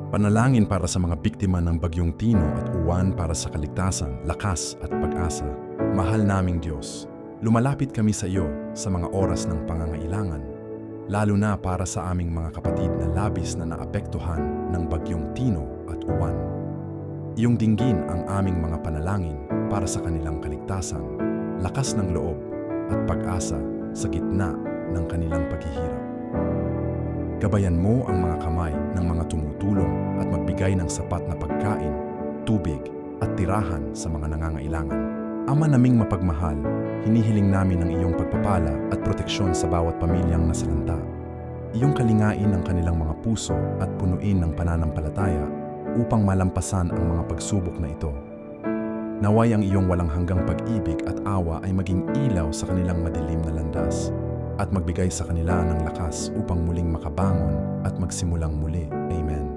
Panalangin para sa mga biktima ng Bagyong Tino at Uwan para sa kaligtasan, lakas at pag-asa. Mahal naming Diyos, lumalapit kami sa iyo sa mga oras ng pangangailangan, lalo na para sa aming mga kapatid na labis na naapektuhan ng Bagyong Tino at Uwan. Iyong dinggin ang aming mga panalangin para sa kanilang kaligtasan, lakas ng loob at pag-asa sa gitna ng kanilang paghihirap. Gabayan mo ang mga kamay ng mga tumutulong at magbigay ng sapat na pagkain, tubig at tirahan sa mga nangangailangan. Ama naming mapagmahal, hinihiling namin ang iyong pagpapala at proteksyon sa bawat pamilyang nasalanta. Iyong kalingain ang kanilang mga puso at punuin ng pananampalataya upang malampasan ang mga pagsubok na ito. Naway ang iyong walang hanggang pag-ibig at awa ay maging ilaw sa kanilang madilim na landas at magbigay sa kanila ng lakas upang muling makabangon at magsimulang muli. Amen.